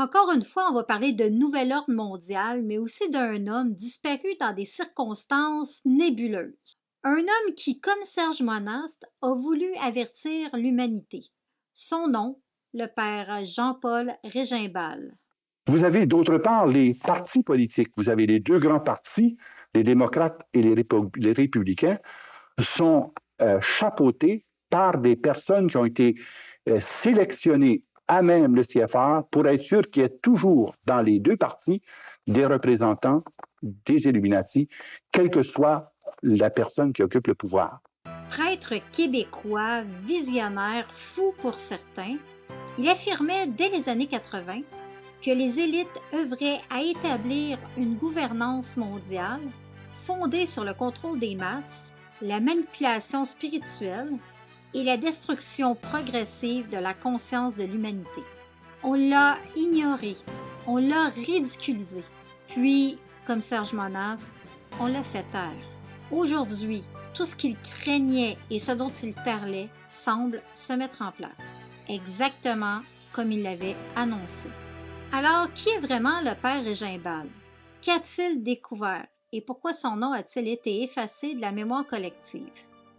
Encore une fois, on va parler de nouvel ordre mondial, mais aussi d'un homme disparu dans des circonstances nébuleuses. Un homme qui, comme Serge Monast, a voulu avertir l'humanité. Son nom, le père Jean-Paul Régimbal. Vous avez d'autre part les partis politiques. Vous avez les deux grands partis, les démocrates et les républicains, sont chapeautés par des personnes qui ont été sélectionnées à même le CFR pour être sûr qu'il y ait toujours dans les deux partis des représentants des Illuminati, quelle que soit la personne qui occupe le pouvoir. Prêtre québécois, visionnaire, fou pour certains, il affirmait dès les années 80 que les élites œuvraient à établir une gouvernance mondiale fondée sur le contrôle des masses, la manipulation spirituelle et la destruction progressive de la conscience de l'humanité. On l'a ignoré, on l'a ridiculisé, puis, comme Serge Monast, on l'a fait taire. Aujourd'hui, tout ce qu'il craignait et ce dont il parlait semble se mettre en place, exactement comme il l'avait annoncé. Alors, qui est vraiment le père Régimbal? Qu'a-t-il découvert et pourquoi son nom a-t-il été effacé de la mémoire collective?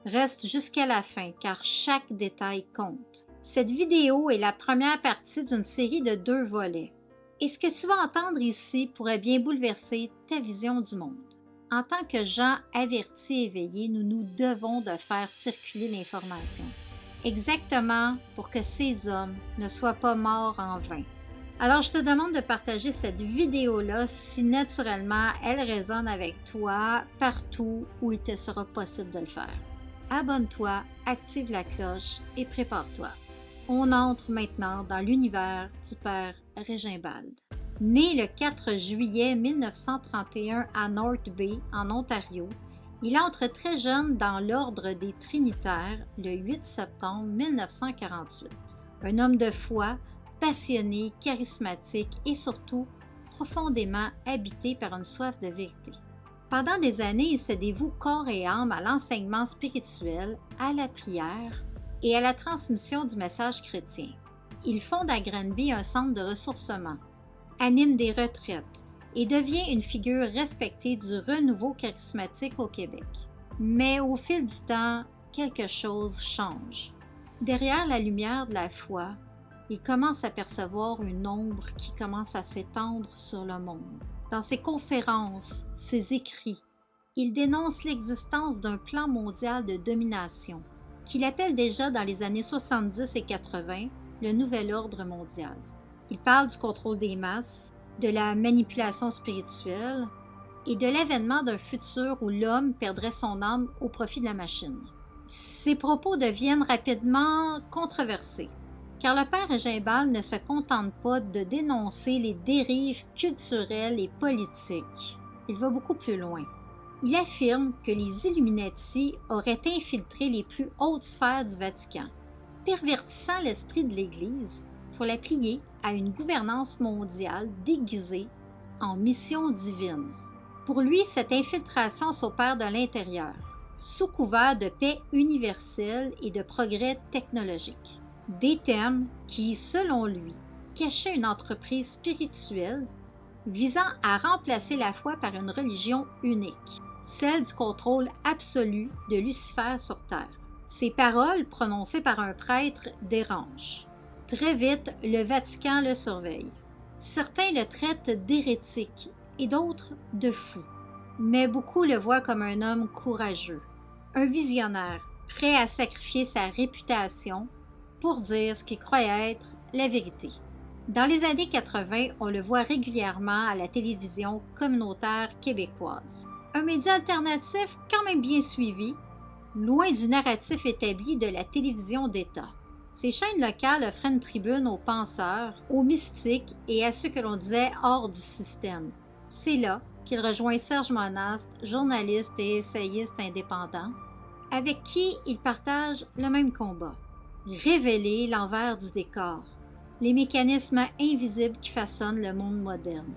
Reste jusqu'à la fin car chaque détail compte. Cette vidéo est la première partie d'une série de 2 volets. Et ce que tu vas entendre ici pourrait bien bouleverser ta vision du monde. En tant que gens avertis et éveillés, nous nous devons de faire circuler l'information. Exactement pour que ces hommes ne soient pas morts en vain. Alors, je te demande de partager cette vidéo-là si naturellement elle résonne avec toi partout où il te sera possible de le faire. Abonne-toi, active la cloche et prépare-toi. On entre maintenant dans l'univers du père Régimbald. Né le 4 juillet 1931 à North Bay, en Ontario, il entre très jeune dans l'ordre des Trinitaires le 8 septembre 1948. Un homme de foi, passionné, charismatique et surtout profondément habité par une soif de vérité. Pendant des années, il se dévoue corps et âme à l'enseignement spirituel, à la prière et à la transmission du message chrétien. Il fonde à Granby un centre de ressourcement, anime des retraites et devient une figure respectée du renouveau charismatique au Québec. Mais au fil du temps, quelque chose change. Derrière la lumière de la foi, il commence à percevoir une ombre qui commence à s'étendre sur le monde. Dans ses conférences, ses écrits, il dénonce l'existence d'un plan mondial de domination, qu'il appelle déjà dans les années 70 et 80 le nouvel ordre mondial. Il parle du contrôle des masses, de la manipulation spirituelle et de l'avènement d'un futur où l'homme perdrait son âme au profit de la machine. Ses propos deviennent rapidement controversés, car le père Régimbal ne se contente pas de dénoncer les dérives culturelles et politiques. Il va beaucoup plus loin. Il affirme que les Illuminati auraient infiltré les plus hautes sphères du Vatican, pervertissant l'esprit de l'Église pour la plier à une gouvernance mondiale déguisée en mission divine. Pour lui, cette infiltration s'opère de l'intérieur, sous couvert de paix universelle et de progrès technologique. Des thèmes qui, selon lui, cachaient une entreprise spirituelle visant à remplacer la foi par une religion unique, celle du contrôle absolu de Lucifer sur Terre. Ces paroles, prononcées par un prêtre, dérangent. Très vite, le Vatican le surveille. Certains le traitent d'hérétique et d'autres de fou. Mais beaucoup le voient comme un homme courageux, un visionnaire, prêt à sacrifier sa réputation pour dire ce qu'il croyait être la vérité. Dans les années 80, on le voit régulièrement à la télévision communautaire québécoise. Un média alternatif quand même bien suivi, loin du narratif établi de la télévision d'État. Ces chaînes locales offraient une tribune aux penseurs, aux mystiques et à ceux que l'on disait hors du système. C'est là qu'il rejoint Serge Monast, journaliste et essayiste indépendant, avec qui il partage le même combat. Révéler l'envers du décor, les mécanismes invisibles qui façonnent le monde moderne.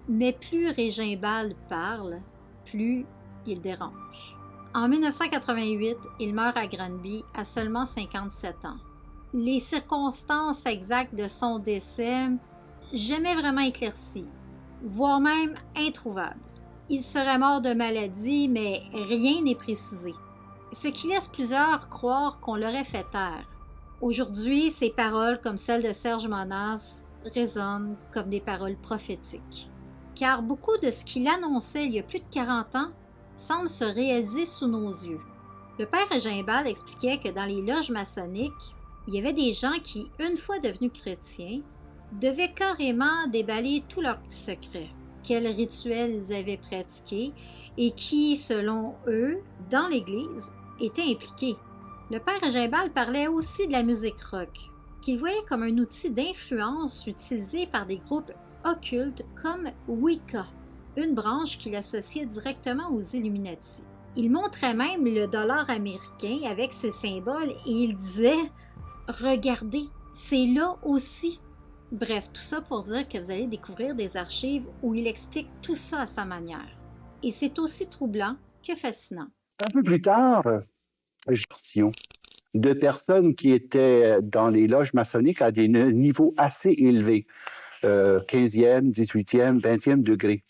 Mais plus Régimbal parle, plus il dérange. En 1988, il meurt à Granby à seulement 57 ans. Les circonstances exactes de son décès jamais vraiment éclaircie, voire même introuvable. Il serait mort de maladie, mais rien n'est précisé, ce qui laisse plusieurs croire qu'on l'aurait fait taire. Aujourd'hui, ces paroles, comme celles de Serge Monas, résonnent comme des paroles prophétiques. Car beaucoup de ce qu'il annonçait il y a plus de 40 ans semble se réaliser sous nos yeux. Le père Gimbal expliquait que dans les loges maçonniques, il y avait des gens qui, une fois devenus chrétiens, devaient carrément déballer tous leurs petits secrets, quels rituels ils avaient pratiqués et qui, selon eux, dans l'Église, étaient impliqués. Le père Gimbal parlait aussi de la musique rock, qu'il voyait comme un outil d'influence utilisé par des groupes occultes comme Wicca, une branche qu'il associait directement aux Illuminati. Il montrait même le dollar américain avec ses symboles et il disait « Regardez, c'est là aussi ». Bref, tout ça pour dire que vous allez découvrir des archives où il explique tout ça à sa manière. Et c'est aussi troublant que fascinant. Un peu plus tard, de personnes qui étaient dans les loges maçonniques à des niveaux assez élevés, 15e, 18e, 20e degré.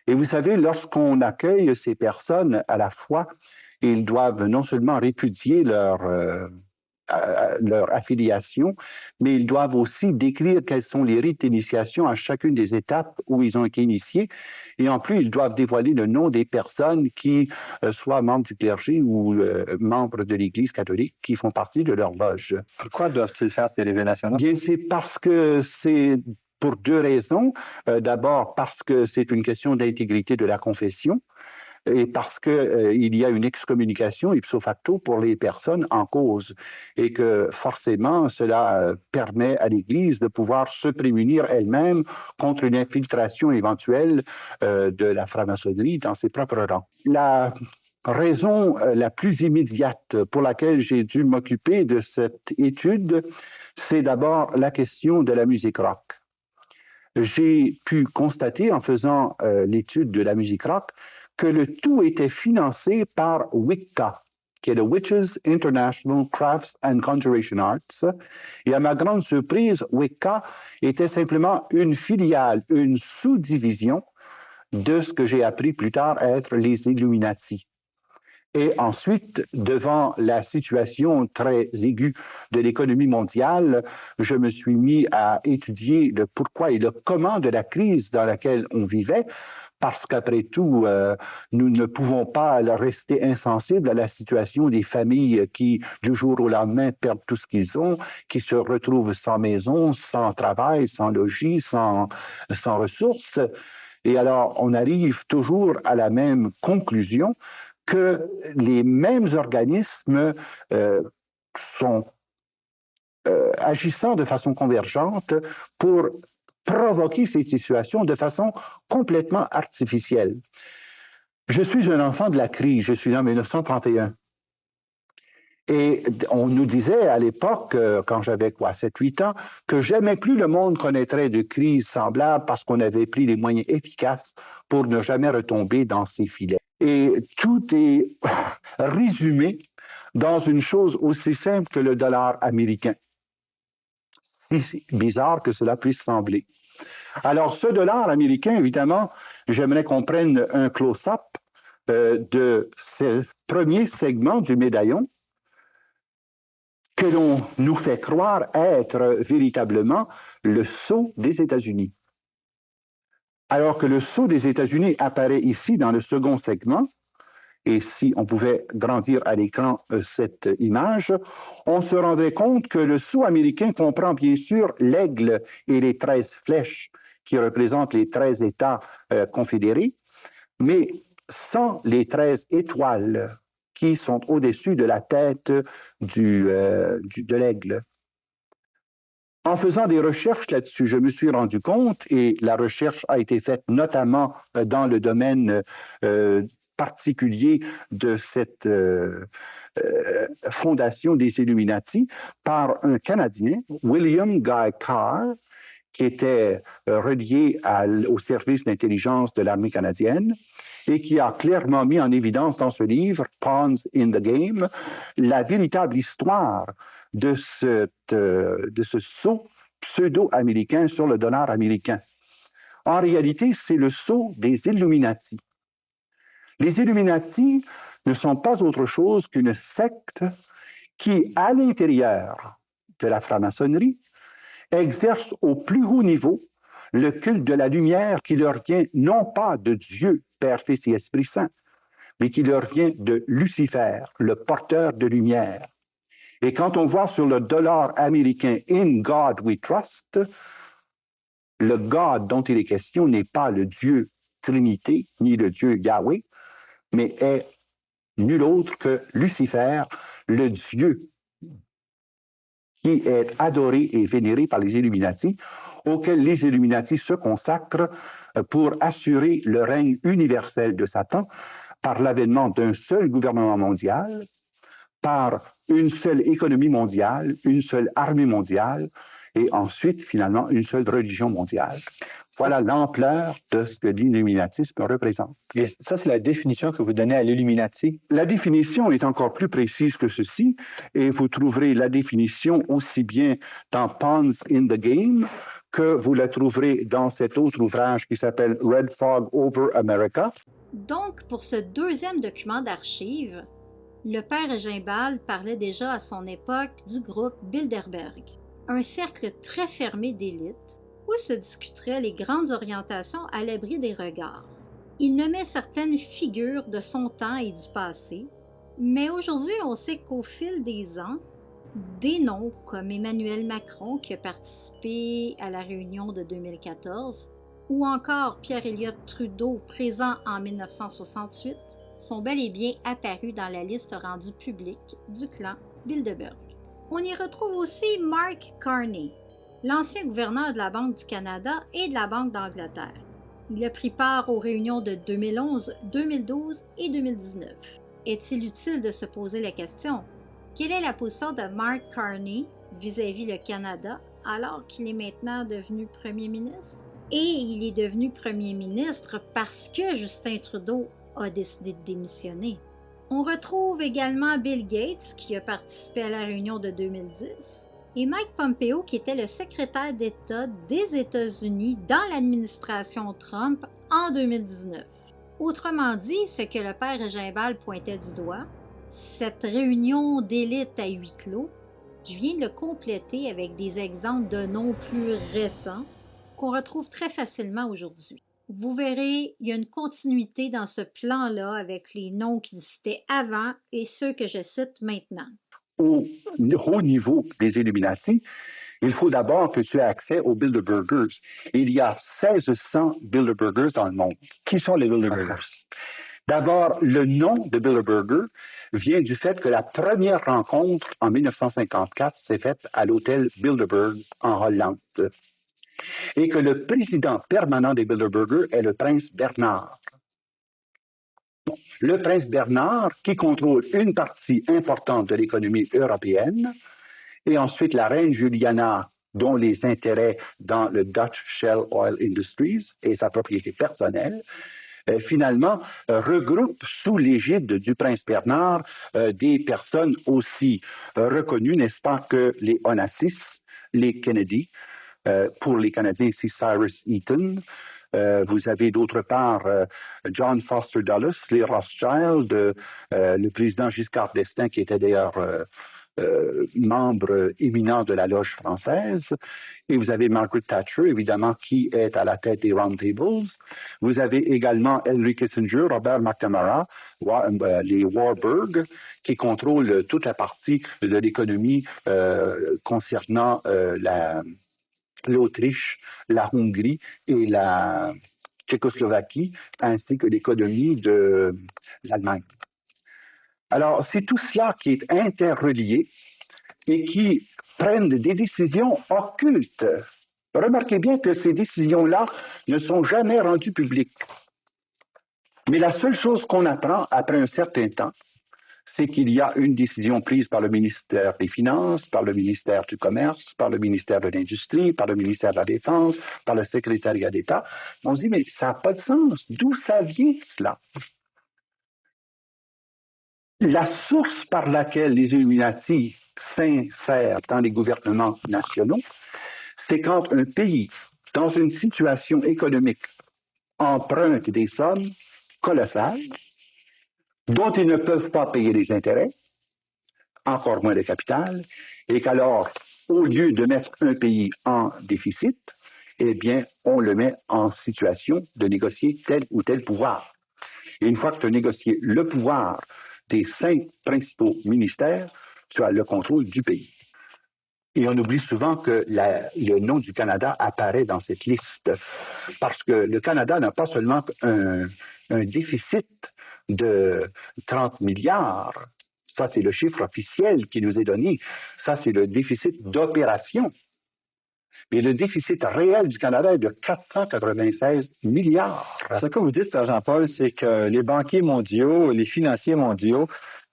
Et vous savez, lorsqu'on accueille ces personnes à la fois, ils doivent non seulement répudier leur affiliation, mais ils doivent aussi décrire quels sont les rites d'initiation à chacune des étapes où ils ont été initiés. Et en plus, ils doivent dévoiler le nom des personnes qui, soient membres du clergé ou membres de l'Église catholique, qui font partie de leur loge. Pourquoi doivent-ils faire ces révélations-là? Bien, c'est parce que c'est pour deux raisons. D'abord, parce que c'est une question d'intégrité de la confession, et parce qu'il y a une excommunication ipso facto pour les personnes en cause, et que forcément, cela permet à l'Église de pouvoir se prémunir elle-même contre une infiltration éventuelle de la franc-maçonnerie dans ses propres rangs. La raison la plus immédiate pour laquelle j'ai dû m'occuper de cette étude, c'est d'abord la question de la musique rock. J'ai pu constater en faisant l'étude de la musique rock que le tout était financé par Wicca, qui est le Witches International Crafts and Conjuration Arts. Et à ma grande surprise, Wicca était simplement une filiale, une sous-division de ce que j'ai appris plus tard être les Illuminati. Et ensuite, devant la situation très aiguë de l'économie mondiale, je me suis mis à étudier le pourquoi et le comment de la crise dans laquelle on vivait, parce qu'après tout, nous ne pouvons pas rester insensibles à la situation des familles qui, du jour au lendemain, perdent tout ce qu'ils ont, qui se retrouvent sans maison, sans travail, sans logis, sans ressources. Et alors, on arrive toujours à la même conclusion que les mêmes organismes sont agissant de façon convergente pour provoquer ces situations de façon complètement artificielle. Je suis un enfant de la crise, je suis en 1931. Et on nous disait à l'époque, quand j'avais 7-8 ans, que jamais plus le monde connaîtrait de crise semblable parce qu'on avait pris les moyens efficaces pour ne jamais retomber dans ces filets. Et tout est résumé dans une chose aussi simple que le dollar américain. Si bizarre que cela puisse sembler. Alors, ce dollar américain, évidemment, j'aimerais qu'on prenne un close-up de ce premier segment du médaillon que l'on nous fait croire être véritablement le sceau des États-Unis. Alors que le sceau des États-Unis apparaît ici dans le second segment, et si on pouvait grandir à l'écran cette image, on se rendrait compte que le sceau américain comprend bien sûr l'aigle et les 13 flèches qui représentent les 13 États confédérés, mais sans les 13 étoiles qui sont au-dessus de la tête de l'aigle. En faisant des recherches là-dessus, je me suis rendu compte, et la recherche a été faite notamment dans le domaine particulier de cette fondation des Illuminati, par un Canadien, William Guy Carr, qui était relié au service d'intelligence de l'armée canadienne, et qui a clairement mis en évidence dans ce livre, Pawns in the Game, la véritable histoire de ce sceau pseudo-américain sur le dollar américain. En réalité, c'est le sceau des Illuminati. Les Illuminati ne sont pas autre chose qu'une secte qui, à l'intérieur de la franc-maçonnerie, exerce au plus haut niveau le culte de la lumière qui leur vient non pas de Dieu, Père, Fils et Esprit Saint, mais qui leur vient de Lucifer, le porteur de lumière. Et quand on voit sur le dollar américain « In God we trust », le God dont il est question n'est pas le Dieu Trinité, ni le Dieu Yahweh, mais est nul autre que Lucifer, le Dieu qui est adoré et vénéré par les Illuminati, auquel les Illuminati se consacrent pour assurer le règne universel de Satan par l'avènement d'un seul gouvernement mondial, par une seule économie mondiale, une seule armée mondiale, et ensuite, finalement, une seule religion mondiale. Voilà l'ampleur de ce que l'illuminatisme représente. Et ça, c'est la définition que vous donnez à l'Illuminati? La définition est encore plus précise que ceci, et vous trouverez la définition aussi bien dans Pawns in the Game que vous la trouverez dans cet autre ouvrage qui s'appelle Red Fog over America. Donc, pour ce deuxième document d'archives, le père Gimbal parlait déjà à son époque du groupe Bilderberg, un cercle très fermé d'élite où se discuteraient les grandes orientations à l'abri des regards. Il nommait certaines figures de son temps et du passé, mais aujourd'hui on sait qu'au fil des ans, des noms comme Emmanuel Macron qui a participé à la réunion de 2014, ou encore Pierre-Éliott Trudeau présent en 1968, sont bel et bien apparus dans la liste rendue publique du clan Bilderberg. On y retrouve aussi Mark Carney, l'ancien gouverneur de la Banque du Canada et de la Banque d'Angleterre. Il a pris part aux réunions de 2011, 2012 et 2019. Est-il utile de se poser la question? Quelle est la position de Mark Carney vis-à-vis le Canada alors qu'il est maintenant devenu premier ministre? Et il est devenu premier ministre parce que Justin Trudeau a décidé de démissionner. On retrouve également Bill Gates qui a participé à la réunion de 2010 et Mike Pompeo qui était le secrétaire d'État des États-Unis dans l'administration Trump en 2019. Autrement dit, ce que le père Gimbal pointait du doigt, cette réunion d'élite à huis clos, je viens de le compléter avec des exemples de noms plus récents qu'on retrouve très facilement aujourd'hui. Vous verrez, il y a une continuité dans ce plan-là avec les noms qui citaient avant et ceux que je cite maintenant. Au haut niveau des Illuminati, il faut d'abord que tu aies accès aux Bilderbergers. Il y a 1600 Bilderbergers dans le monde. Qui sont les Bilderbergers? D'abord, le nom de Bilderberger vient du fait que la première rencontre en 1954 s'est faite à l'hôtel Bilderberg en Hollande. Et que le président permanent des Bilderberger est le prince Bernard. Le prince Bernard qui contrôle une partie importante de l'économie européenne, et ensuite la reine Juliana, dont les intérêts dans le Dutch Shell Oil Industries et sa propriété personnelle, finalement regroupe sous l'égide du prince Bernard des personnes aussi reconnues, n'est-ce pas, que les Onassis, les Kennedy, pour les Canadiens, c'est Cyrus Eaton. Vous avez d'autre part John Foster Dulles, les Rothschild, le président Giscard d'Estaing, qui était d'ailleurs membre éminent de la loge française. Et vous avez Margaret Thatcher, évidemment, qui est à la tête des Round Tables. Vous avez également Henry Kissinger, Robert McNamara, les Warburg, qui contrôlent toute la partie de l'économie concernant l'Autriche, la Hongrie et la Tchécoslovaquie, ainsi que l'économie de l'Allemagne. Alors, c'est tout cela qui est interrelié et qui prennent des décisions occultes. Remarquez bien que ces décisions-là ne sont jamais rendues publiques. Mais la seule chose qu'on apprend après un certain temps, c'est qu'il y a une décision prise par le ministère des Finances, par le ministère du Commerce, par le ministère de l'Industrie, par le ministère de la Défense, par le secrétariat d'État. On se dit, mais ça n'a pas de sens. D'où ça vient, cela? La source par laquelle les Illuminati s'insèrent dans les gouvernements nationaux, c'est quand un pays, dans une situation économique, emprunte des sommes colossales dont ils ne peuvent pas payer les intérêts, encore moins le capital, et qu'alors, au lieu de mettre un pays en déficit, eh bien, on le met en situation de négocier tel ou tel pouvoir. Et une fois que tu as négocié le pouvoir des 5 principaux ministères, tu as le contrôle du pays. Et on oublie souvent que le nom du Canada apparaît dans cette liste, parce que le Canada n'a pas seulement un déficit de 30 milliards, ça c'est le chiffre officiel qui nous est donné, ça c'est le déficit d'opération. Mais le déficit réel du Canada est de 496 milliards. Ce que vous dites, Père Jean-Paul, c'est que les banquiers mondiaux, les financiers mondiaux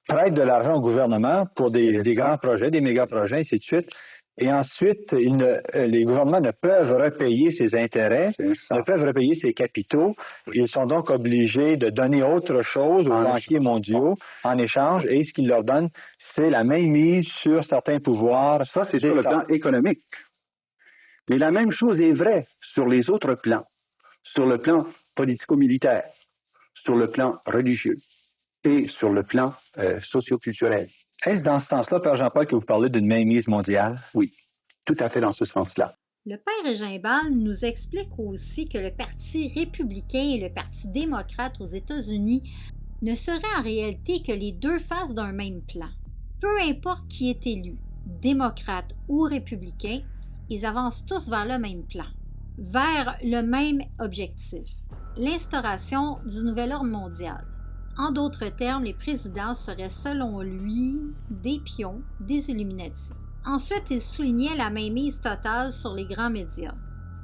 prêtent de l'argent au gouvernement pour des grands projets, des méga-projets, ainsi de suite. Et ensuite, les gouvernements ne peuvent repayer ces intérêts, ne peuvent repayer ces capitaux. Ils sont donc obligés de donner autre chose aux banquiers mondiaux en échange. Et ce qu'ils leur donnent, c'est la mainmise sur certains pouvoirs. Ça, c'est sur le plan économique. Mais la même chose est vraie sur les autres plans, sur le plan politico-militaire, sur le plan religieux et sur le plan socio-culturel. Est-ce dans ce sens-là, Père Jean-Paul, que vous parlez d'une mainmise mondiale? Oui, tout à fait dans ce sens-là. Le Père Gimbal nous explique aussi que le Parti républicain et le Parti démocrate aux États-Unis ne seraient en réalité que les deux faces d'un même plan. Peu importe qui est élu, démocrate ou républicain, ils avancent tous vers le même plan, vers le même objectif, l'instauration du nouvel ordre mondial. En d'autres termes, les présidents seraient selon lui des pions des Illuminati. Ensuite, il soulignait la mainmise totale sur les grands médias,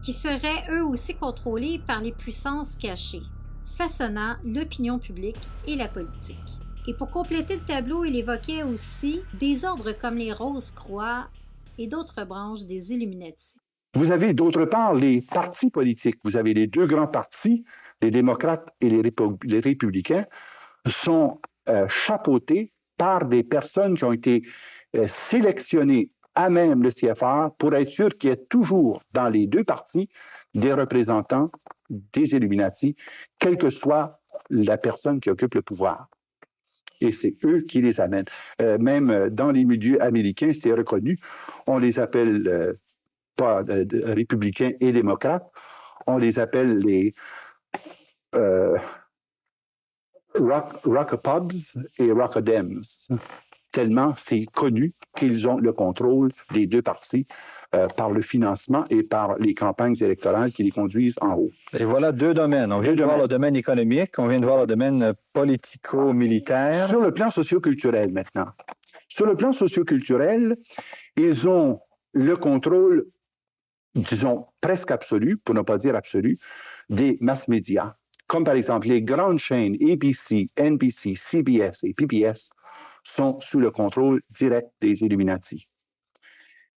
qui seraient eux aussi contrôlés par les puissances cachées, façonnant l'opinion publique et la politique. Et pour compléter le tableau, il évoquait aussi des ordres comme les Rose-Croix et d'autres branches des Illuminati. Vous avez d'autre part les partis politiques. Vous avez les deux grands partis, les démocrates et les républicains, sont chapeautés par des personnes qui ont été sélectionnées à même le CFR pour être sûr qu'il y ait toujours dans les deux partis des représentants des Illuminati, quelle que soit la personne qui occupe le pouvoir. Et c'est eux qui les amènent. Même dans les milieux américains, c'est reconnu. On les appelle pas républicains et démocrates, on les appelle les Rockapubs et Rockadems, tellement c'est connu qu'ils ont le contrôle des deux partis par le financement et par les campagnes électorales qui les conduisent en haut. Et voilà deux domaines. On vient de voir le domaine économique, on vient de voir le domaine politico-militaire. Sur le plan socio-culturel maintenant. Sur le plan socio-culturel, ils ont le contrôle, disons, presque absolu, pour ne pas dire absolu, des mass médias. Comme par exemple les grandes chaînes ABC, NBC, CBS et PBS sont sous le contrôle direct des Illuminati.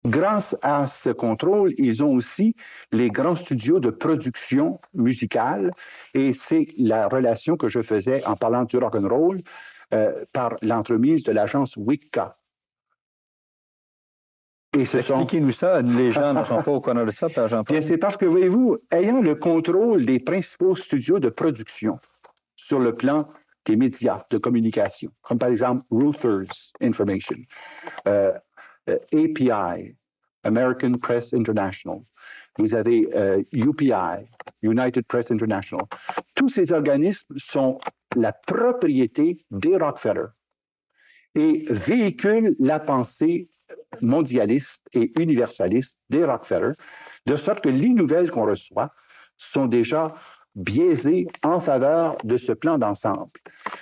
Grâce à ce contrôle, ils ont aussi les grands studios de production musicale et c'est la relation que je faisais en parlant du rock'n'roll par l'entremise de l'agence Wicca. Expliquez-nous ça, les gens ne sont pas au courant de ça, Père Jean-Paul. Bien, c'est parce que, voyez-vous, ayant le contrôle des principaux studios de production sur le plan des médias de communication, comme par exemple Reuters Information, API, American Press International, vous avez UPI, United Press International. Tous ces organismes sont la propriété des Rockefeller et véhiculent la pensée mondialiste et universaliste des Rockefeller, de sorte que les nouvelles qu'on reçoit sont déjà biaisées en faveur de ce plan d'ensemble.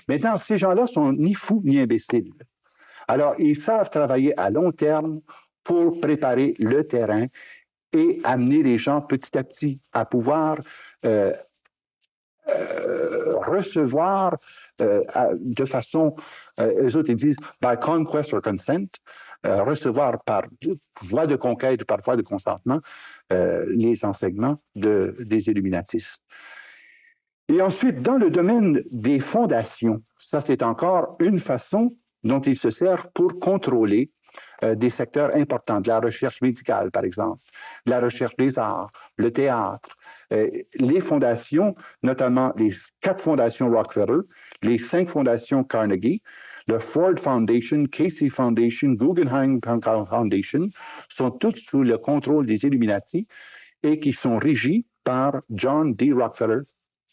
Maintenant, ces gens-là sont ni fous ni imbéciles. Alors, ils savent travailler à long terme pour préparer le terrain et amener les gens petit à petit à pouvoir recevoir de façon, eux autres ils disent by conquest or consent, recevoir par voie de conquête ou par voie de consentement les enseignements des illuminatistes. Et ensuite, dans le domaine des fondations, ça c'est encore une façon dont ils se servent pour contrôler des secteurs importants, de la recherche médicale, par exemple, de la recherche des arts, le théâtre. Les fondations, notamment les 4 fondations Rockefeller, les 5 fondations Carnegie, le Ford Foundation, Casey Foundation, Guggenheim Foundation, sont toutes sous le contrôle des Illuminati et qui sont régies par John D. Rockefeller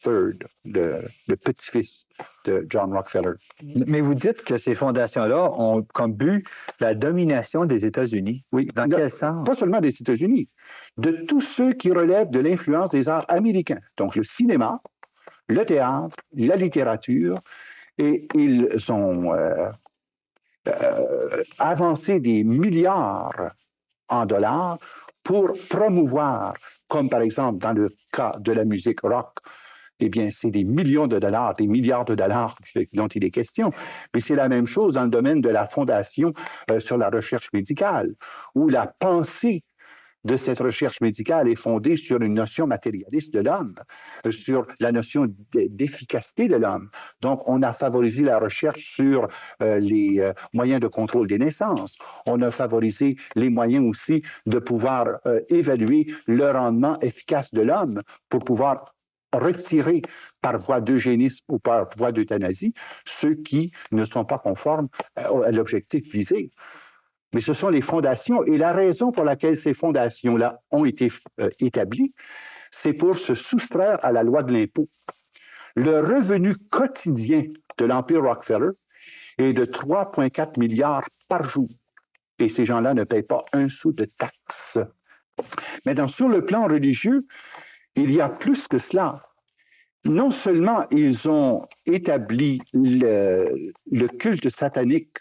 III, le petit-fils de John Rockefeller. Mais vous dites que ces fondations-là ont comme but la domination des États-Unis. Oui. Dans quel sens? Pas seulement des États-Unis, de tous ceux qui relèvent de l'influence des arts américains. Donc le cinéma, le théâtre, la littérature, et ils ont avancé des milliards en dollars pour promouvoir, comme par exemple dans le cas de la musique rock, eh bien, c'est des millions de dollars, des milliards de dollars dont il est question. Mais c'est la même chose dans le domaine de la fondation sur la recherche médicale, où la pensée de cette recherche médicale est fondée sur une notion matérialiste de l'homme, sur la notion d'efficacité de l'homme. Donc, on a favorisé la recherche sur les moyens de contrôle des naissances. On a favorisé les moyens aussi de pouvoir évaluer le rendement efficace de l'homme pour pouvoir retirer par voie d'eugénisme ou par voie d'euthanasie ceux qui ne sont pas conformes à l'objectif visé. Mais ce sont les fondations, et la raison pour laquelle ces fondations-là ont été établies, c'est pour se soustraire à la loi de l'impôt. Le revenu quotidien de l'Empire Rockefeller est de 3,4 milliards par jour, et ces gens-là ne payent pas un sou de taxes. Maintenant, sur le plan religieux, il y a plus que cela. Non seulement ils ont établi le culte satanique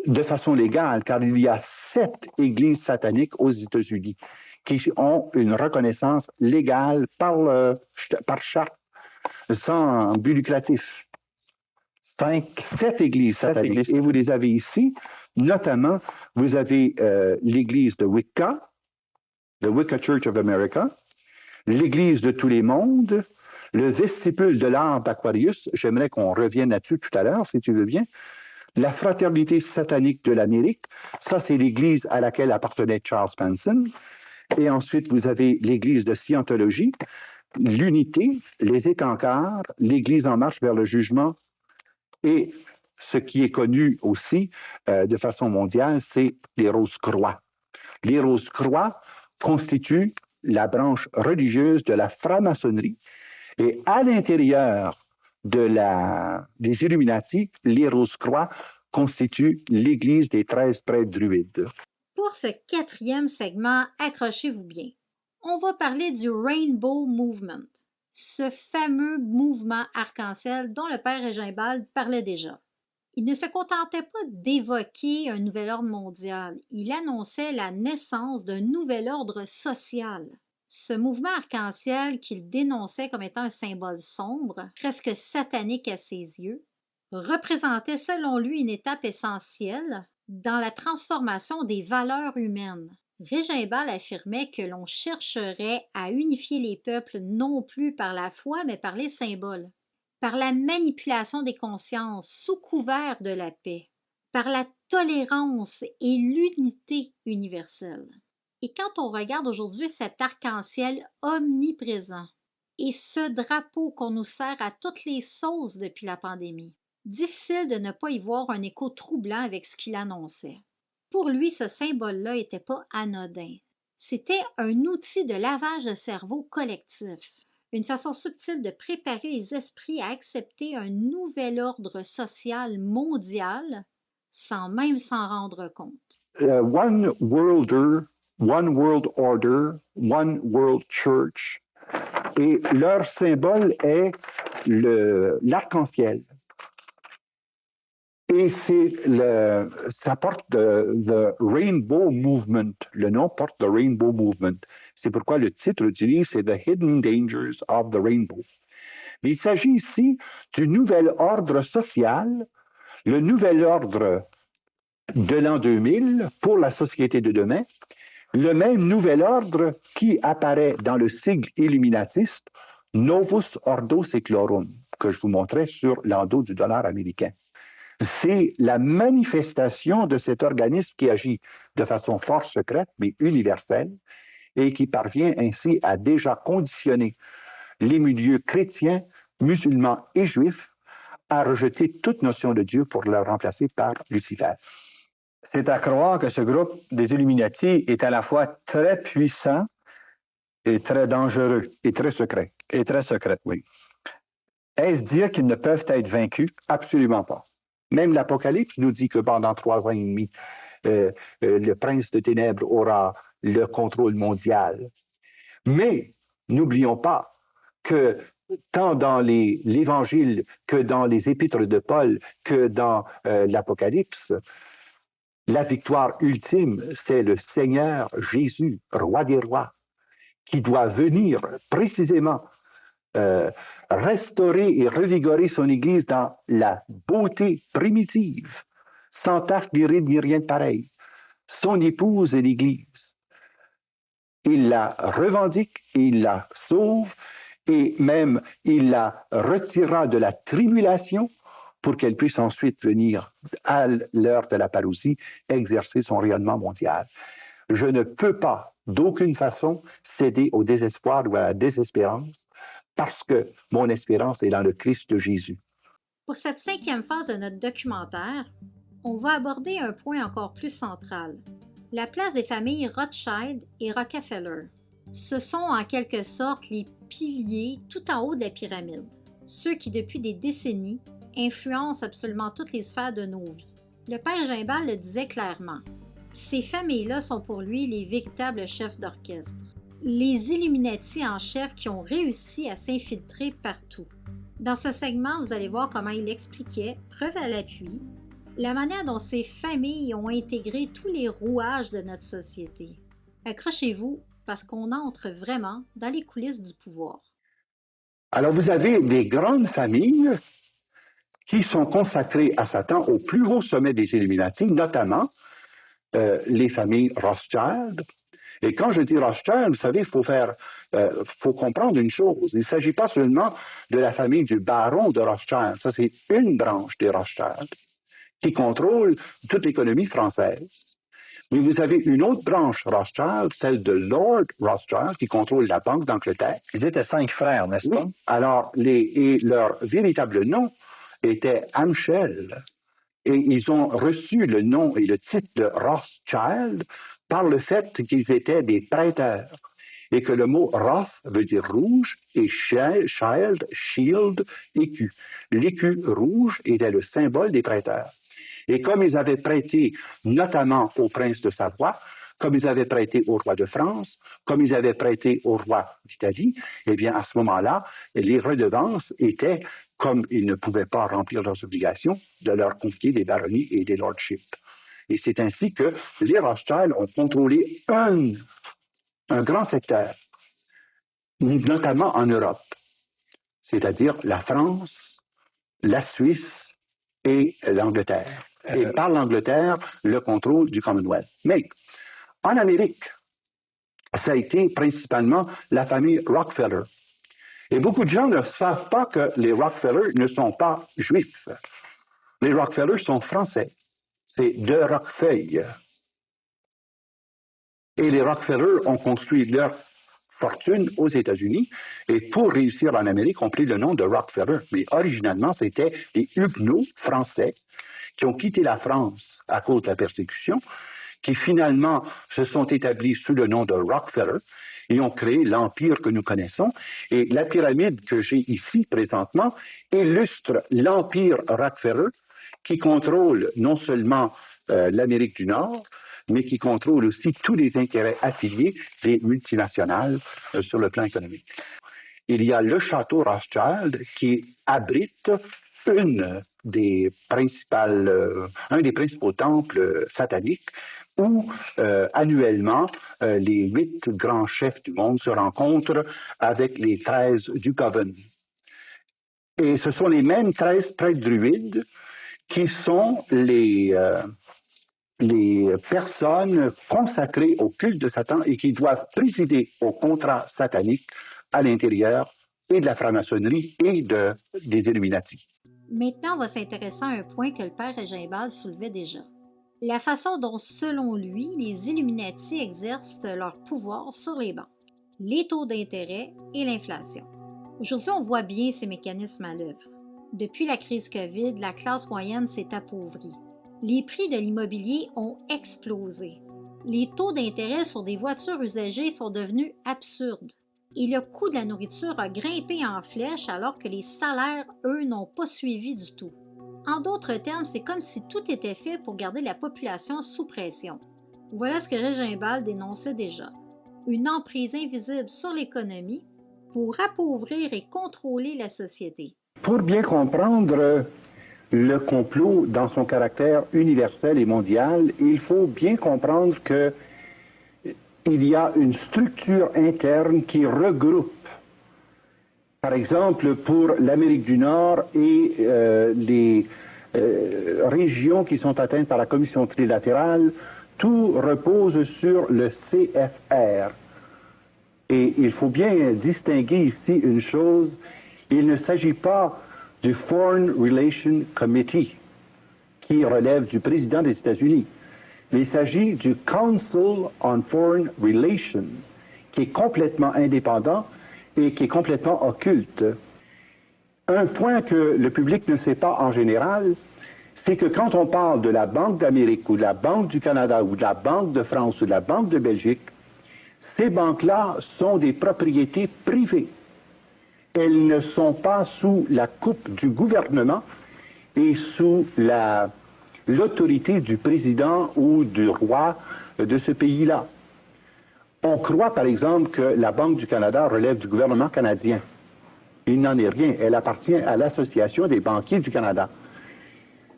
de façon légale, car il y a 7 églises sataniques aux États-Unis qui ont une reconnaissance légale par charte, sans but lucratif. 7 églises sataniques. Et vous les avez ici. Notamment, vous avez l'église de Wicca, the Wicca Church of America, l'église de tous les mondes, le vestibule de l'arbre Aquarius. J'aimerais qu'on revienne là-dessus tout à l'heure, si tu veux bien. La fraternité satanique de l'Amérique, ça c'est l'église à laquelle appartenait Charles Manson. Et ensuite, vous avez l'église de Scientologie, l'unité, les étencards, l'église en marche vers le jugement. Et ce qui est connu aussi de façon mondiale, c'est les Rose-Croix. Les Rose-Croix constituent la branche religieuse de la franc-maçonnerie. Et à l'intérieur des Illuminati, les Rose-Croix constituent l'Église des 13 prêtres druides. Pour ce 4e segment, accrochez-vous bien. On va parler du Rainbow Movement, ce fameux mouvement arc-en-ciel dont le père Régimbald parlait déjà. Il ne se contentait pas d'évoquer un nouvel ordre mondial, il annonçait la naissance d'un nouvel ordre social. Ce mouvement arc-en-ciel qu'il dénonçait comme étant un symbole sombre, presque satanique à ses yeux, représentait selon lui une étape essentielle dans la transformation des valeurs humaines. Régimbald affirmait que l'on chercherait à unifier les peuples non plus par la foi mais par les symboles, par la manipulation des consciences sous couvert de la paix, par la tolérance et l'unité universelle. Et quand on regarde aujourd'hui cet arc-en-ciel omniprésent et ce drapeau qu'on nous sert à toutes les sauces depuis la pandémie, difficile de ne pas y voir un écho troublant avec ce qu'il annonçait. Pour lui, ce symbole-là n'était pas anodin. C'était un outil de lavage de cerveau collectif, une façon subtile de préparer les esprits à accepter un nouvel ordre social mondial sans même s'en rendre compte. One World Order, One World Church, et leur symbole est l'arc-en-ciel. Et ça porte the Rainbow Movement. Le nom porte the Rainbow Movement. C'est pourquoi le titre du livre, c'est The Hidden Dangers of the Rainbow. Mais il s'agit ici du nouvel ordre social, le nouvel ordre de l'an 2000 pour la société de demain, le même nouvel ordre qui apparaît dans le sigle illuminatiste Novus Ordo Seclorum, que je vous montrais sur l'endos du dollar américain. C'est la manifestation de cet organisme qui agit de façon fort secrète, mais universelle, et qui parvient ainsi à déjà conditionner les milieux chrétiens, musulmans et juifs à rejeter toute notion de Dieu pour le remplacer par Lucifer. C'est à croire que ce groupe des Illuminati est à la fois très puissant et très dangereux. Et très secret. Et très secret, oui. Est-ce dire qu'ils ne peuvent être vaincus? Absolument pas. Même l'Apocalypse nous dit que pendant 3 ans et demi, le prince de ténèbres aura le contrôle mondial. Mais n'oublions pas que tant dans l'Évangile que dans les épîtres de Paul que dans l'Apocalypse, la victoire ultime, c'est le Seigneur Jésus, roi des rois, qui doit venir précisément restaurer et revigorer son Église dans la beauté primitive, sans tache ni ride ni rien de pareil. Son épouse est l'Église. Il la revendique, il la sauve, et même il la retirera de la tribulation pour qu'elle puisse ensuite venir, à l'heure de la parousie, exercer son rayonnement mondial. Je ne peux pas, d'aucune façon, céder au désespoir ou à la désespérance, parce que mon espérance est dans le Christ de Jésus. Pour cette 5e phase de notre documentaire, on va aborder un point encore plus central, la place des familles Rothschild et Rockefeller. Ce sont en quelque sorte les piliers tout en haut de la pyramide, ceux qui depuis des décennies influencent absolument toutes les sphères de nos vies. Le père Gimbal le disait clairement, ces familles-là sont pour lui les véritables chefs d'orchestre, les Illuminati en chef qui ont réussi à s'infiltrer partout. Dans ce segment, vous allez voir comment il expliquait, preuve à l'appui, la manière dont ces familles ont intégré tous les rouages de notre société. Accrochez-vous, parce qu'on entre vraiment dans les coulisses du pouvoir. Alors, vous avez des grandes familles qui sont consacrées à Satan au plus haut sommet des Illuminati, notamment les familles Rothschild. Et quand je dis Rothschild, vous savez, il faut comprendre une chose. Il ne s'agit pas seulement de la famille du baron de Rothschild. Ça, c'est une branche des Rothschild qui contrôle toute l'économie française. Mais vous avez une autre branche Rothschild, celle de Lord Rothschild, qui contrôle la Banque d'Angleterre. Ils étaient 5 frères, n'est-ce pas? Oui. Alors, leur véritable nom était Amschel. Et ils ont reçu le nom et le titre de Rothschild par le fait qu'ils étaient des prêteurs. Et que le mot Roth veut dire rouge et shield, écu. L'écu rouge était le symbole des prêteurs. Et comme ils avaient prêté notamment au prince de Savoie, comme ils avaient prêté au roi de France, comme ils avaient prêté au roi d'Italie, eh bien, à ce moment-là, les redevances étaient, comme ils ne pouvaient pas remplir leurs obligations, de leur confier des baronnies et des lordships. Et c'est ainsi que les Rothschild ont contrôlé un grand secteur, notamment en Europe, c'est-à-dire la France, la Suisse et l'Angleterre. Et par l'Angleterre, le contrôle du Commonwealth. Mais en Amérique, ça a été principalement la famille Rockefeller. Et beaucoup de gens ne savent pas que les Rockefeller ne sont pas juifs. Les Rockefeller sont français. C'est de Roquefeuille. Et les Rockefeller ont construit leur fortune aux États-Unis et pour réussir en Amérique, ont pris le nom de Rockefeller. Mais originalement, c'était les Huguenots français qui ont quitté la France à cause de la persécution, qui finalement se sont établis sous le nom de Rockefeller et ont créé l'empire que nous connaissons. Et la pyramide que j'ai ici présentement illustre l'empire Rockefeller qui contrôle non seulement l'Amérique du Nord, mais qui contrôle aussi tous les intérêts affiliés des multinationales sur le plan économique. Il y a le château Rothschild qui abrite un des principaux temples sataniques où annuellement les 8 grands chefs du monde se rencontrent avec les 13 du Coven. Et ce sont les mêmes 13 prêtres druides qui sont les personnes consacrées au culte de Satan et qui doivent présider au contrat satanique à l'intérieur et de la franc-maçonnerie et des Illuminati. Maintenant, on va s'intéresser à un point que le père Gimbal soulevait déjà. La façon dont, selon lui, les Illuminati exercent leur pouvoir sur les banques, les taux d'intérêt et l'inflation. Aujourd'hui, on voit bien ces mécanismes à l'œuvre. Depuis la crise COVID, la classe moyenne s'est appauvrie. Les prix de l'immobilier ont explosé. Les taux d'intérêt sur des voitures usagées sont devenus absurdes. Et le coût de la nourriture a grimpé en flèche alors que les salaires, eux, n'ont pas suivi du tout. En d'autres termes, c'est comme si tout était fait pour garder la population sous pression. Voilà ce que Gimbal dénonçait déjà. Une emprise invisible sur l'économie pour appauvrir et contrôler la société. Pour bien comprendre le complot dans son caractère universel et mondial, il faut bien comprendre qu'il y a une structure interne qui regroupe, par exemple, pour l'Amérique du Nord et les régions qui sont atteintes par la Commission trilatérale, tout repose sur le CFR. Et il faut bien distinguer ici une chose, il ne s'agit pas du Foreign Relations Committee, qui relève du président des États-Unis. Il s'agit du Council on Foreign Relations, qui est complètement indépendant et qui est complètement occulte. Un point que le public ne sait pas en général, c'est que quand on parle de la Banque d'Amérique ou de la Banque du Canada ou de la Banque de France ou de la Banque de Belgique, ces banques-là sont des propriétés privées. Elles ne sont pas sous la coupe du gouvernement et sous l'autorité du président ou du roi de ce pays-là. On croit, par exemple, que la Banque du Canada relève du gouvernement canadien. Il n'en est rien. Elle appartient à l'Association des banquiers du Canada.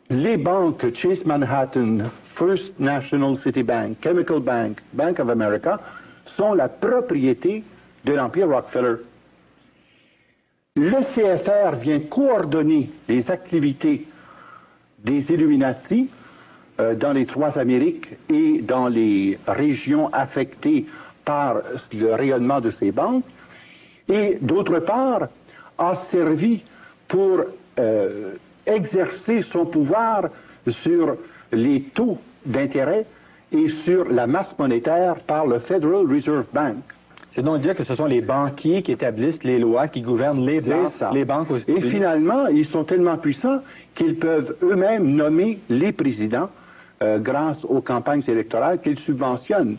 Les banques Chase Manhattan, First National Citibank, Chemical Bank, Bank of America sont la propriété de l'Empire Rockefeller. Le CFR vient coordonner les activités des Illuminati dans les trois Amériques et dans les régions affectées par le rayonnement de ces banques, et d'autre part a servi pour exercer son pouvoir sur les taux d'intérêt et sur la masse monétaire par le Federal Reserve Bank. C'est donc dire que ce sont les banquiers qui établissent les lois, qui gouvernent les banques aux États-Unis. Et finalement, ils sont tellement puissants qu'ils peuvent eux-mêmes nommer les présidents grâce aux campagnes électorales qu'ils subventionnent.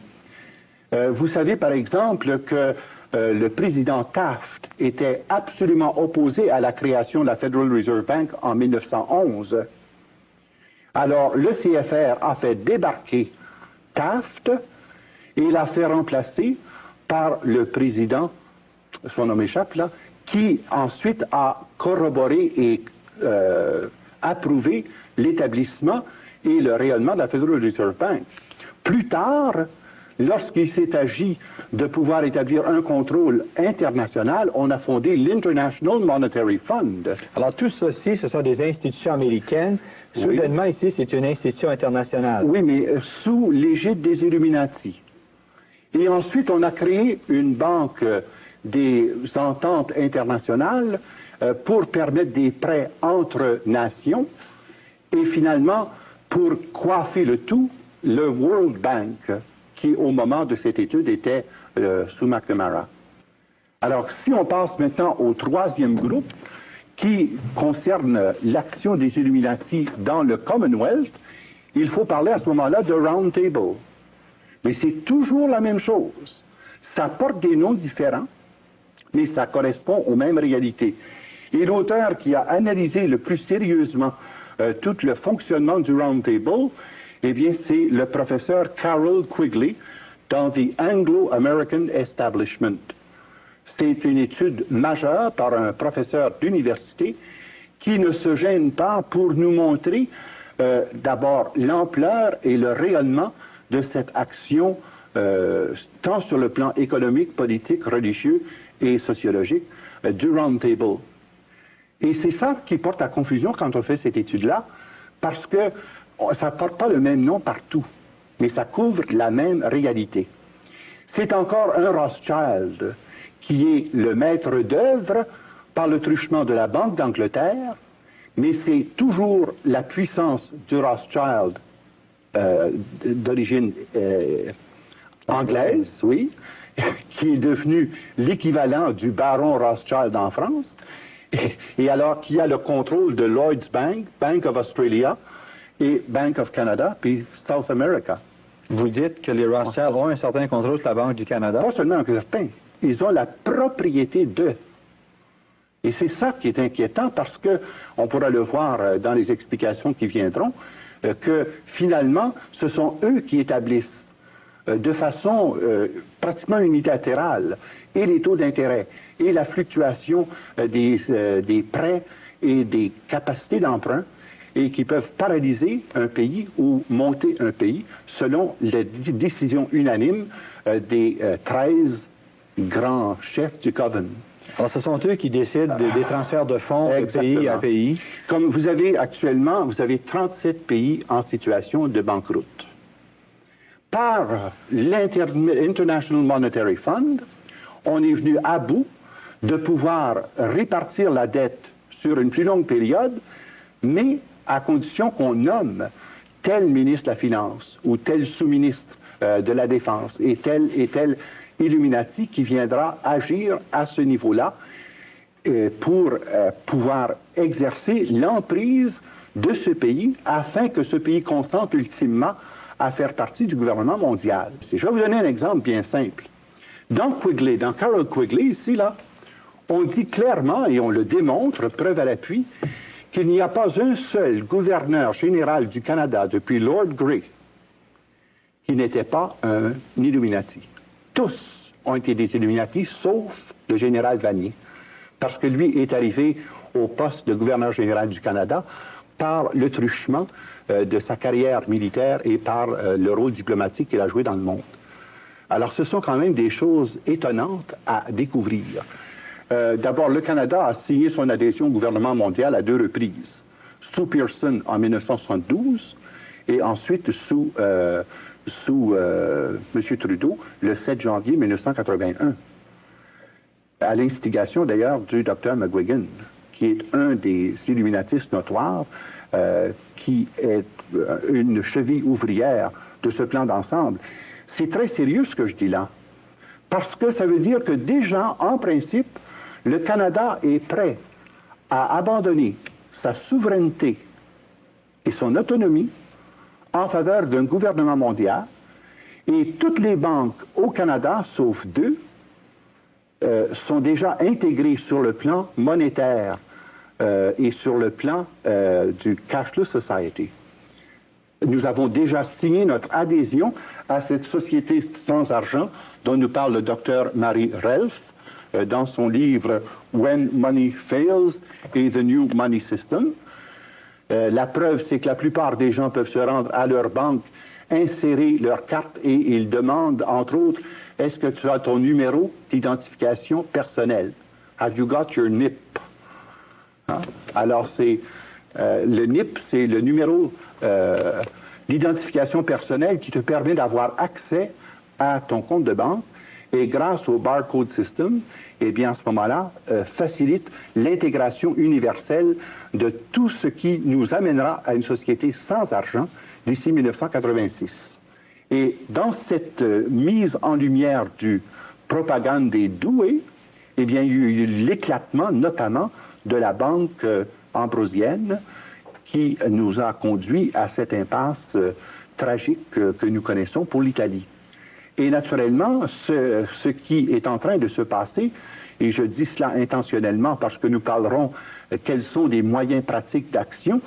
Vous savez, par exemple, que le président Taft était absolument opposé à la création de la Federal Reserve Bank en 1911. Alors, le CFR a fait débarquer Taft et l'a fait remplacer par le président, son nom m'échappe là, qui ensuite a corroboré et approuvé l'établissement et le rayonnement de la Federal Reserve Bank. Plus tard, lorsqu'il s'est agi de pouvoir établir un contrôle international, on a fondé l'International Monetary Fund. Alors tout ceci, ce sont des institutions américaines. Oui. Soudainement, ici, c'est une institution internationale. Oui, mais sous l'égide des Illuminati. Et ensuite, on a créé une banque des ententes internationales pour permettre des prêts entre nations. Et finalement, pour coiffer le tout, le World Bank, qui au moment de cette étude était sous McNamara. Alors, si on passe maintenant au troisième groupe, qui concerne l'action des Illuminati dans le Commonwealth, il faut parler à ce moment-là de Round Table. Mais c'est toujours la même chose. Ça porte des noms différents, mais ça correspond aux mêmes réalités. Et l'auteur qui a analysé le plus sérieusement tout le fonctionnement du Round Table, eh bien, c'est le professeur Carroll Quigley dans The Anglo-American Establishment. C'est une étude majeure par un professeur d'université qui ne se gêne pas pour nous montrer d'abord l'ampleur et le rayonnement de cette action, tant sur le plan économique, politique, religieux et sociologique, du Round Table. Et c'est ça qui porte à confusion quand on fait cette étude-là, parce que ça ne porte pas le même nom partout, mais ça couvre la même réalité. C'est encore un Rothschild qui est le maître d'œuvre par le truchement de la Banque d'Angleterre, mais c'est toujours la puissance du Rothschild d'origine anglaise, oui, qui est devenu l'équivalent du baron Rothschild en France, et alors qui a le contrôle de Lloyds Bank, Bank of Australia et Bank of Canada, puis South America. Vous dites que les Rothschild ont un certain contrôle sur la Banque du Canada? Pas seulement un certain, ils ont la propriété de. Et c'est ça qui est inquiétant parce que, on pourra le voir dans les explications qui viendront, que finalement, ce sont eux qui établissent de façon pratiquement unilatérale et les taux d'intérêt et la fluctuation des prêts et des capacités d'emprunt et qui peuvent paralyser un pays ou monter un pays selon les décisions unanimes des 13 grands chefs du Coven. Alors, ce sont eux qui décident des transferts de fonds de pays à pays. Comme vous avez actuellement, vous avez 37 pays en situation de banqueroute. Par l'International Monetary Fund, on est venu à bout de pouvoir répartir la dette sur une plus longue période, mais à condition qu'on nomme tel ministre de la Finance ou tel sous-ministre de la Défense et tel Illuminati qui viendra agir à ce niveau-là pour pouvoir exercer l'emprise de ce pays afin que ce pays consente ultimement à faire partie du gouvernement mondial. Je vais vous donner un exemple bien simple. Dans Quigley, dans Carroll Quigley, ici, là, on dit clairement, et on le démontre, preuve à l'appui, qu'il n'y a pas un seul gouverneur général du Canada depuis Lord Grey qui n'était pas un Illuminati. Tous ont été des Illuminati, sauf le général Vanier, parce que lui est arrivé au poste de gouverneur général du Canada par le truchement de sa carrière militaire et par le rôle diplomatique qu'il a joué dans le monde. Alors, ce sont quand même des choses étonnantes à découvrir. D'abord, le Canada a signé son adhésion au gouvernement mondial à 2 reprises. Sous Pearson en 1972 et ensuite sous M. Trudeau le 7 janvier 1981. À l'instigation d'ailleurs du Dr McGuigan, qui est un des illuminatistes notoires, qui est une cheville ouvrière de ce plan d'ensemble. C'est très sérieux ce que je dis là, parce que ça veut dire que déjà, en principe, le Canada est prêt à abandonner sa souveraineté et son autonomie en faveur d'un gouvernement mondial, et toutes les banques au Canada, sauf 2, sont déjà intégrées sur le plan monétaire et sur le plan du Cashless Society. Nous avons déjà signé notre adhésion à cette société sans argent dont nous parle le docteur Mary Relf dans son livre « When Money Fails et the New Money System ». La preuve, c'est que la plupart des gens peuvent se rendre à leur banque, insérer leur carte et ils demandent, entre autres, « Est-ce que tu as ton numéro d'identification personnelle? Have you got your NIP? » Alors, c'est le NIP, c'est le numéro d'identification personnelle qui te permet d'avoir accès à ton compte de banque et grâce au barcode system, eh bien, à ce moment-là, facilite l'intégration universelle de tout ce qui nous amènera à une société sans argent d'ici 1986. Et dans cette mise en lumière du propagande des doués, eh bien, il y a eu l'éclatement, notamment, de la banque ambrosienne qui nous a conduit à cette impasse tragique que nous connaissons pour l'Italie. Et naturellement, ce qui est en train de se passer, et je dis cela intentionnellement parce que nous parlerons quels sont les moyens pratiques d'action,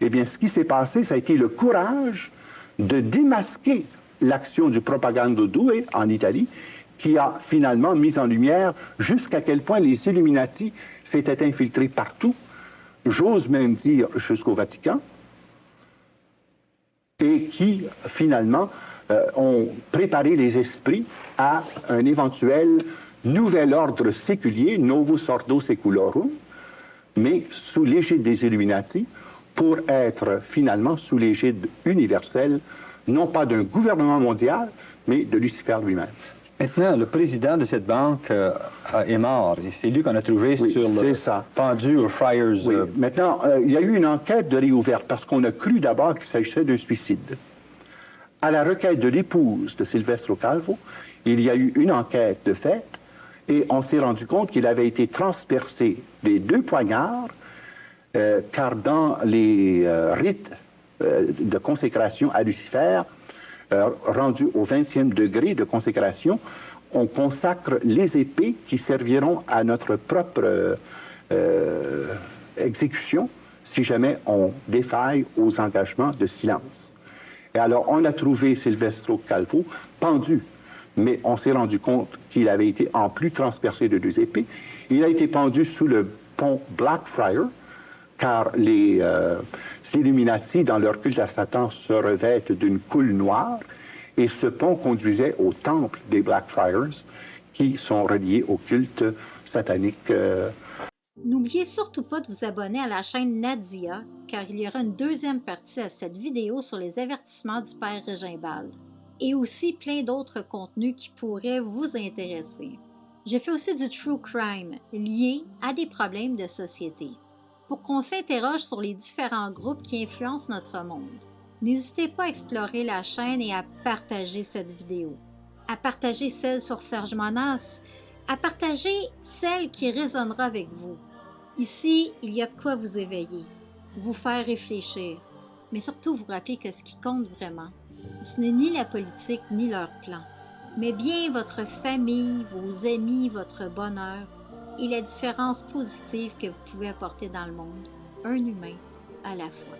eh bien, ce qui s'est passé, ça a été le courage de démasquer l'action du propagando doué en Italie, qui a finalement mis en lumière jusqu'à quel point les Illuminati s'étaient infiltrés partout, j'ose même dire jusqu'au Vatican, et qui finalement ont préparé les esprits à un éventuel nouvel ordre séculier, Novus Ordo Seculorum, mais sous l'égide des Illuminati, pour être finalement sous l'égide universelle, non pas d'un gouvernement mondial, mais de Lucifer lui-même. Maintenant, le président de cette banque est mort. Et c'est lui qu'on a trouvé Oui, sur le ça. pendu au Friars. Oui. Maintenant, il y a eu une enquête de réouverte parce qu'on a cru d'abord qu'il s'agissait d'un suicide. À la requête de l'épouse de Silvestro Calvo, il y a eu une enquête de fait et on s'est rendu compte qu'il avait été transpercé des 2 poignards car dans les rites de consécration à Lucifer, rendus au 20e degré de consécration, on consacre les épées qui serviront à notre propre exécution si jamais on défaille aux engagements de silence. Et alors, on a trouvé Silvestro Calvo pendu, mais on s'est rendu compte qu'il avait été en plus transpercé de 2 épées. Il a été pendu sous le pont Blackfriars, car les Illuminati, dans leur culte à Satan, se revêtent d'une coule noire, et ce pont conduisait au temple des Blackfriars, qui sont reliés au culte satanique. N'oubliez surtout pas de vous abonner à la chaîne Nadia, car il y aura une 2e partie à cette vidéo sur les avertissements du Père Régimbald, et aussi plein d'autres contenus qui pourraient vous intéresser. Je fais aussi du true crime lié à des problèmes de société, pour qu'on s'interroge sur les différents groupes qui influencent notre monde. N'hésitez pas à explorer la chaîne et à partager cette vidéo, à partager celle sur Serge Monas, à partager celle qui résonnera avec vous. Ici, il y a de quoi vous éveiller, vous faire réfléchir, mais surtout vous rappeler que ce qui compte vraiment, ce n'est ni la politique ni leur plan, mais bien votre famille, vos amis, votre bonheur et la différence positive que vous pouvez apporter dans le monde, un humain à la fois.